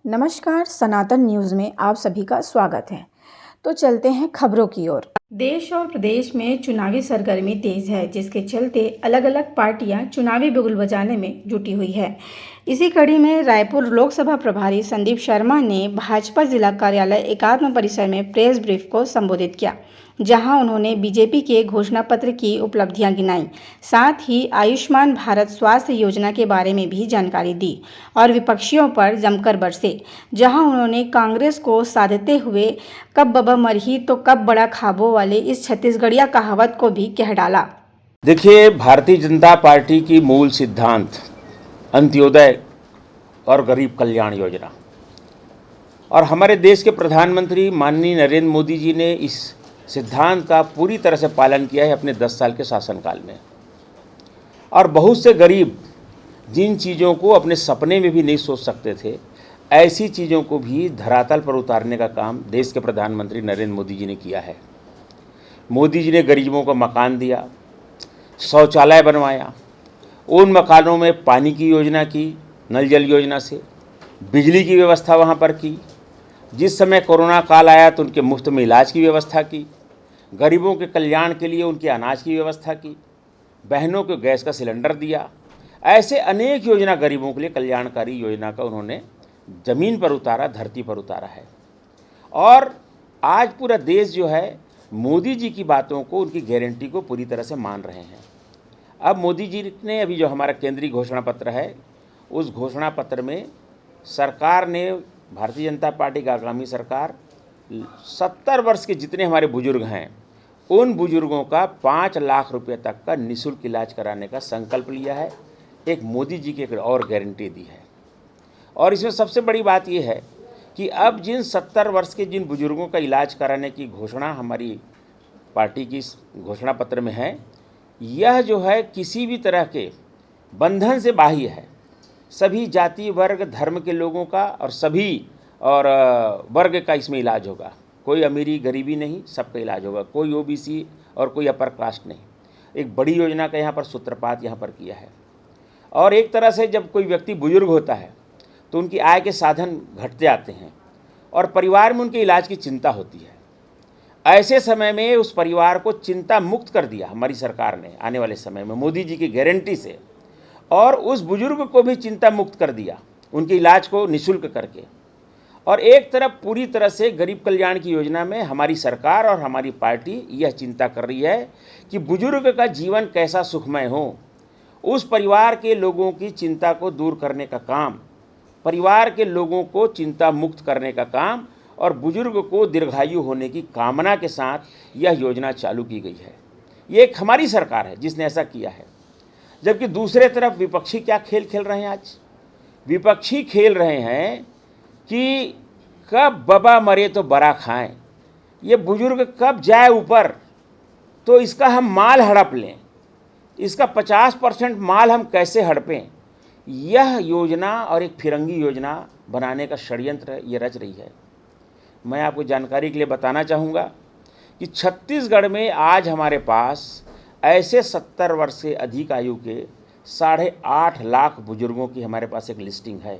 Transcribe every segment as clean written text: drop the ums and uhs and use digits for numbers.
नमस्कार, सनातन न्यूज़ में आप सभी का स्वागत है। तो चलते हैं खबरों की ओर। देश और प्रदेश में चुनावी सरगर्मी तेज है, जिसके चलते अलग अलग पार्टियां चुनावी बिगुल बजाने में जुटी हुई है। इसी कड़ी में रायपुर लोकसभा प्रभारी संदीप शर्मा ने भाजपा जिला कार्यालय एकात्म परिसर में प्रेस ब्रीफ को संबोधित किया, जहां उन्होंने बीजेपी के घोषणा पत्र की उपलब्धियां गिनाई। साथ ही आयुष्मान भारत स्वास्थ्य योजना के बारे में भी जानकारी दी और विपक्षियों पर जमकर बरसे, जहां उन्होंने कांग्रेस को साधते हुए कब बबा मरही तो कब बड़ा खाबो वाले इस छत्तीसगढ़िया कहावत को भी कह डाला। देखिए, भारतीय जनता पार्टी की मूल सिद्धांत अंत्योदय और गरीब कल्याण योजना, और हमारे देश के प्रधानमंत्री माननीय नरेंद्र मोदी जी ने इस सिद्धांत का पूरी तरह से पालन किया है अपने 10 साल के शासनकाल में। और बहुत से गरीब जिन चीज़ों को अपने सपने में भी नहीं सोच सकते थे, ऐसी चीज़ों को भी धरातल पर उतारने का काम देश के प्रधानमंत्री नरेंद्र मोदी जी ने किया है। मोदी जी ने गरीबों को मकान दिया, शौचालय बनवाया, उन मकानों में पानी की योजना की, नल जल योजना से बिजली की व्यवस्था वहाँ पर की। जिस समय कोरोना काल आया तो उनके मुफ्त में इलाज की व्यवस्था की, गरीबों के कल्याण के लिए उनके अनाज की व्यवस्था की, बहनों को गैस का सिलेंडर दिया। ऐसे अनेक योजना गरीबों के लिए कल्याणकारी योजना का उन्होंने ज़मीन पर उतारा, धरती पर उतारा है। और आज पूरा देश जो है मोदी जी की बातों को, उनकी गारंटी को पूरी तरह से मान रहे हैं। अब मोदी जी ने अभी जो हमारा केंद्रीय घोषणा पत्र है, उस घोषणा पत्र में सरकार ने, भारतीय जनता पार्टी की आगामी सरकार 70 वर्ष के जितने हमारे बुजुर्ग हैं, उन बुजुर्गों का 5 लाख रुपए तक का निःशुल्क इलाज कराने का संकल्प लिया है। एक मोदी जी की एक और गारंटी दी है। और इसमें सबसे बड़ी बात यह है कि अब जिन 70 वर्ष के जिन बुजुर्गों का इलाज कराने की घोषणा हमारी पार्टी की घोषणा पत्र में है, यह जो है किसी भी तरह के बंधन से बाह्य है। सभी जाति, वर्ग, धर्म के लोगों का और सभी वर्ग का इसमें इलाज होगा। कोई अमीरी गरीबी नहीं, सबका इलाज होगा। कोई ओबीसी और कोई अपर कास्ट नहीं। एक बड़ी योजना का यहाँ पर सूत्रपात यहाँ पर किया है। और एक तरह से जब कोई व्यक्ति बुजुर्ग होता है तो उनकी आय के साधन घटते आते हैं और परिवार में उनके इलाज की चिंता होती है। ऐसे समय में उस परिवार को चिंता मुक्त कर दिया हमारी सरकार ने आने वाले समय में मोदी जी की गारंटी से, और उस बुजुर्ग को भी चिंता मुक्त कर दिया उनके इलाज को निःशुल्क करके। और एक तरफ पूरी तरह से गरीब कल्याण की योजना में हमारी सरकार और हमारी पार्टी यह चिंता कर रही है कि बुजुर्ग का जीवन कैसा सुखमय हो। उस परिवार के लोगों की चिंता को दूर करने का काम, परिवार के लोगों को चिंता मुक्त करने का काम और बुजुर्ग को दीर्घायु होने की कामना के साथ यह योजना चालू की गई है। ये एक हमारी सरकार है जिसने ऐसा किया है। जबकि दूसरे तरफ विपक्षी क्या खेल खेल रहे हैं आज? विपक्षी खेल रहे हैं कि कब बबा मरे तो बड़ा खाएं, ये बुजुर्ग कब जाए ऊपर तो इसका हम माल हड़प लें, इसका 50% माल हम कैसे हड़पें। यह योजना और एक फिरंगी योजना बनाने का षड्यंत्र ये रच रही है। मैं आपको जानकारी के लिए बताना चाहूँगा कि छत्तीसगढ़ में आज हमारे पास ऐसे 70 वर्ष से अधिक आयु के 8.5 लाख बुजुर्गों की हमारे पास एक लिस्टिंग है।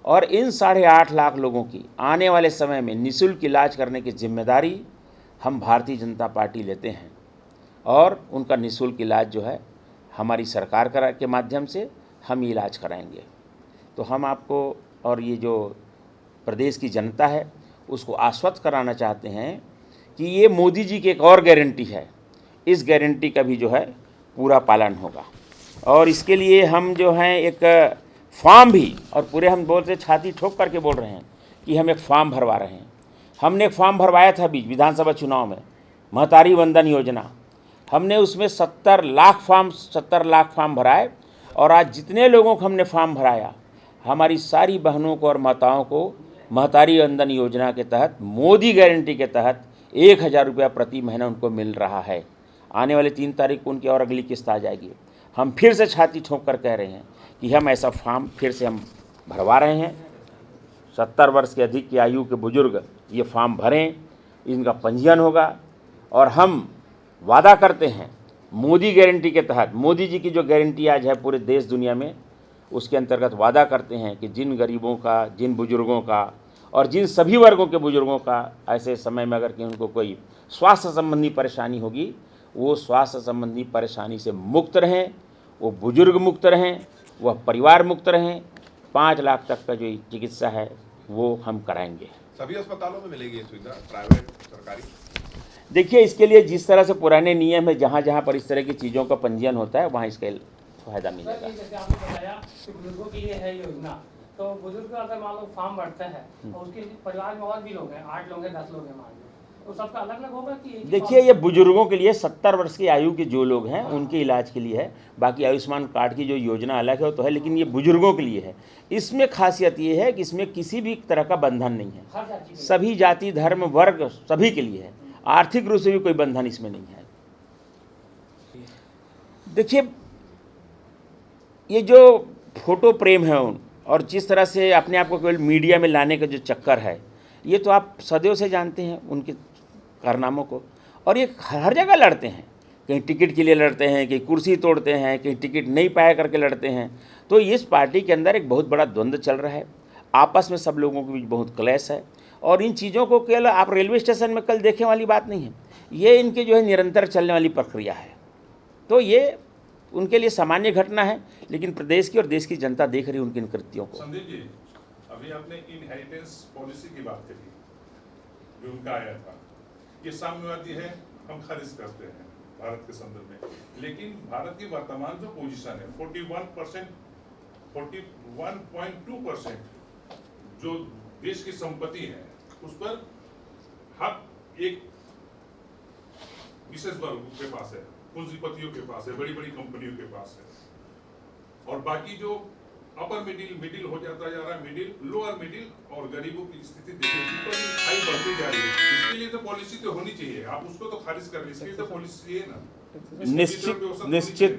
और इन 8.5 लाख लोगों की आने वाले समय में निःशुल्क इलाज करने की जिम्मेदारी हम भारतीय जनता पार्टी लेते हैं। और उनका निःशुल्क इलाज जो है हमारी सरकार के माध्यम से हम इलाज कराएंगे। तो हम आपको और ये जो प्रदेश की जनता है उसको आश्वस्त कराना चाहते हैं कि ये मोदी जी की एक और गारंटी है, इस गारंटी का भी जो है पूरा पालन होगा। और इसके लिए हम जो हैं एक फॉर्म भी, और पूरे हम बोलते छाती ठोक करके बोल रहे हैं कि हम एक फॉर्म भरवा रहे हैं। हमने एक फॉर्म भरवाया था बीच विधानसभा चुनाव में, महतारी वंदन योजना। हमने उसमें 70 लाख फॉर्म भराए। और आज जितने लोगों को हमने फॉर्म भराया, हमारी सारी बहनों को और माताओं को महतारी वंदन योजना के तहत, मोदी गारंटी के तहत 1000 रुपया प्रति महीना उनको मिल रहा है। आने वाले 3 तारीख को उनकी और अगली किस्त आ जाएगी। हम फिर से छाती ठोक कर कह रहे हैं कि हम ऐसा फॉर्म फिर से हम भरवा रहे हैं। 70 वर्ष के अधिक की आयु के बुजुर्ग ये फॉर्म भरें, इनका पंजीयन होगा। और हम वादा करते हैं मोदी गारंटी के तहत, मोदी जी की जो गारंटी आज है पूरे देश दुनिया में, उसके अंतर्गत वादा करते हैं कि जिन गरीबों का, जिन बुजुर्गों का और जिन सभी वर्गों के बुजुर्गों का ऐसे समय में अगर कि उनको कोई स्वास्थ्य संबंधी परेशानी होगी, वो स्वास्थ्य संबंधी परेशानी से मुक्त रहें, वो बुजुर्ग मुक्त रहें, वह परिवार मुक्त रहें। 5 लाख तक का जो चिकित्सा है वो हम कराएंगे। सभी अस्पतालों में मिलेगी ये सुविधा, प्राइवेट, सरकारी? देखिए, इसके लिए जिस तरह से पुराने नियम है, जहाँ जहाँ पर इस तरह की चीज़ों का पंजीयन होता है वहाँ इसका फायदा मिलेगा। जैसे आपने बताया कि बुजुर्गों के लिए है योजना, तो बुजुर्ग अगर मान लो फॉर्म भरते हैं और उसके परिवार में और भी लोग हैं, 8 लोग हैं, 10 लोग हैं मान लो, तो सबका अलग अलग होगा कि? देखिए, ये बुजुर्गों के लिए 70 वर्ष की आयु के जो लोग हैं उनके इलाज के लिए है। बाकी आयुष्मान कार्ड की जो योजना अलग है वो तो है, लेकिन ये बुजुर्गों के लिए है। इसमें खासियत ये है कि इसमें किसी भी तरह का बंधन नहीं है, सभी जाति, धर्म, वर्ग सभी के लिए है। आर्थिक रूप से भी कोई बंधन इसमें नहीं है। देखिए, ये जो फोटो प्रेम है और जिस तरह से अपने आप को केवल मीडिया में लाने का जो चक्कर है, ये तो आप सदियों से जानते हैं उनके कारनामों को। और ये हर जगह लड़ते हैं, कहीं टिकट के लिए लड़ते हैं, कहीं कुर्सी तोड़ते हैं, कहीं टिकट नहीं पाया करके लड़ते हैं। तो इस पार्टी के अंदर एक बहुत बड़ा द्वंद्व चल रहा है, आपस में सब लोगों के बीच बहुत क्लेश है। और इन चीज़ों को केवल आप रेलवे स्टेशन में कल देखने वाली बात नहीं है, ये इनके जो है निरंतर चलने वाली प्रक्रिया है। तो ये उनके लिए सामान्य घटना है, लेकिन प्रदेश की और देश की जनता देख रही है उनके इन कृत्यों को। संदीप जी, अभी आपने इनहेरिटेंस पॉलिसी की बात करी, जो उनका आया था, ये साम्यवादी है, हम खारिज करते हैं भारत के संदर्भ में। लेकिन भारत की वर्तमान जो पोजीशन है 41.2% जो देश की संपत्ति है उस पर हक एक विशेष वर्ग के पास है, पूंजीपतियों के पास है, बड़ी बड़ी कंपनियों के पास है। और बाकी जो अपर मिडिल हो जाता जा रहा है, मिडिल, लोअर मिडिल और गरीबों की स्थिति देखिए हाई बढ़ती जा रही है। इसके लिए तो पॉलिसी तो होनी चाहिए, आप उसको तो खारिज कर रहे, इसके लिए तो पॉलिसी चाहिए ना।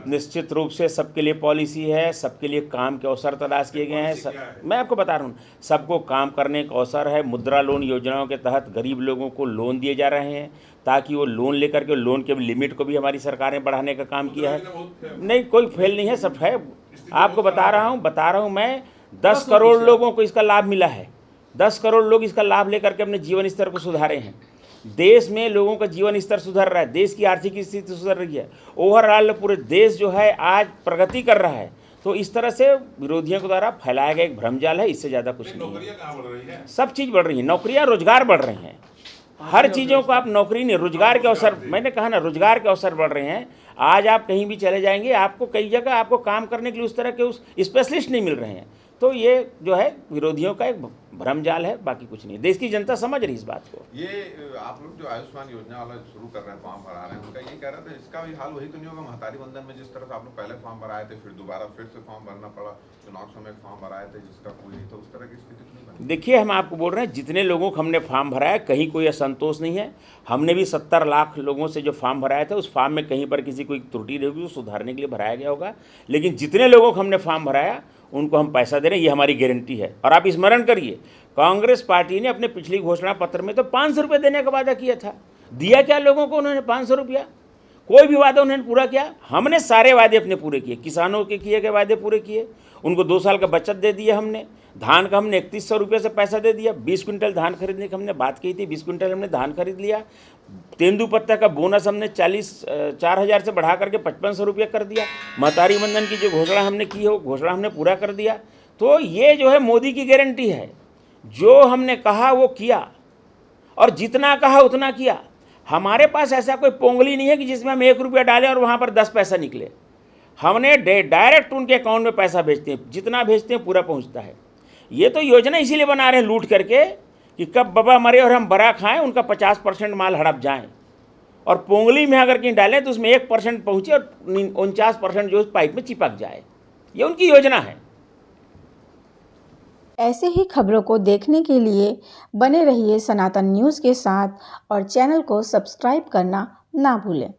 निश्चित रूप से सबके लिए पॉलिसी है, सबके लिए काम के अवसर तलाश किए गए हैं। मैं आपको बता रहा हूँ, सबको काम करने का अवसर है। मुद्रा लोन योजनाओं के तहत गरीब लोगों को लोन दिए जा रहे हैं, ताकि वो लोन लेकर के लोन के लिमिट को भी हमारी सरकार ने बढ़ाने का काम किया है। नहीं, कोई फेल नहीं है, सब है। आपको बता रहा हूँ मैं, 10 करोड़ लोगों को इसका लाभ मिला है। 10 करोड़ लोग इसका लाभ लेकर के अपने जीवन स्तर को सुधारे हैं। देश में लोगों का जीवन स्तर सुधर रहा है, देश की आर्थिक स्थिति सुधर रही है, ओवरऑल पूरे देश जो है आज प्रगति कर रहा है। तो इस तरह से विरोधियों के द्वारा फैलाया गया एक भ्रमजाल है, इससे ज़्यादा कुछ नहीं है। नौकरियां कहाँ बढ़ रही है? सब चीज़ बढ़ रही है, नौकरियां, रोजगार बढ़ रहे हैं। हर चीज़ों को आप नौकरी नहीं, रोजगार के अवसर, मैंने कहा ना, रोजगार के अवसर बढ़ रहे हैं। आज आप कहीं भी चले जाएंगे, आपको कई जगह आपको काम करने के लिए उस तरह के उस स्पेशलिस्ट नहीं मिल रहे हैं। तो ये जो है विरोधियों का एक भ्रमजाल है, बाकी कुछ नहीं। देश की जनता समझ रही इस बात को। ये आप लोग जो आयुष्मान योजना वाला शुरू कर रहे हैं, फॉर्म भरा रहे हैं, उनका ये कह रहे थे इसका भी हाल वही तो नहीं होगा महतारी बंधन में, जिस तरह से आप लोग पहले फॉर्म भराए थे, फिर दोबारा फिर से फॉर्म भरना पड़ा, चुनाव समय फॉर्म भराए थे जिसका कोई नहीं, तो उस तरह की स्थिति नहीं बनी? देखिए, हम आपको बोल रहे हैं, जितने लोगों को हमने फॉर्म भराया कहीं कोई असंतोष नहीं है। हमने भी 70 लाख लोगों से जो फॉर्म भराया था, उस फॉर्म में कहीं पर किसी कोई त्रुटि रहेगी वो सुधारने के लिए भराया गया होगा। लेकिन जितने लोगों को हमने फॉर्म भराया उनको हम पैसा दे रहे हैं, ये हमारी गारंटी है। और आप स्मरण करिए, कांग्रेस पार्टी ने अपने पिछली घोषणा पत्र में तो 500 रुपये देने का वादा किया था। दिया क्या लोगों को उन्होंने? 500 रुपया। कोई भी वादा उन्होंने पूरा किया? हमने सारे वादे अपने पूरे किए। किसानों के किए गए वादे पूरे किए, उनको 2 साल का बचत दे दिया हमने। धान का हमने 3100 रुपये से पैसा दे दिया। 20 क्विंटल धान खरीदने की हमने बात की थी, 20 क्विंटल हमने धान खरीद लिया। तेंदुपत्ता का बोनस हमने 4,000 से बढ़ा करके 5500 रुपये कर दिया। महतारी बंधन की जो घोषणा हमने की है वो घोषणा हमने पूरा कर दिया। तो ये जो है मोदी की गारंटी है, जो हमने कहा वो किया और जितना कहा उतना किया। हमारे पास ऐसा कोई पोंगली नहीं है कि जिसमें हम 1 रुपया डालें और वहाँ पर 10 पैसा निकले। हमने डायरेक्ट उनके अकाउंट में पैसा भेजते हैं, जितना भेजते हैं पूरा पहुँचता है। ये तो योजना इसीलिए बना रहे हैं लूट करके कि कब बाबा मरे और हम बड़ा खाएं, उनका 50% माल हड़प जाएं। और पोंगली में अगर कहीं डालें तो उसमें 1% पहुँचे और 49% जो उस पाइप में चिपक जाए। ये उनकी योजना है। ऐसे ही खबरों को देखने के लिए बने रहिए सनातन न्यूज़ के साथ और चैनल को सब्सक्राइब करना ना भूलें।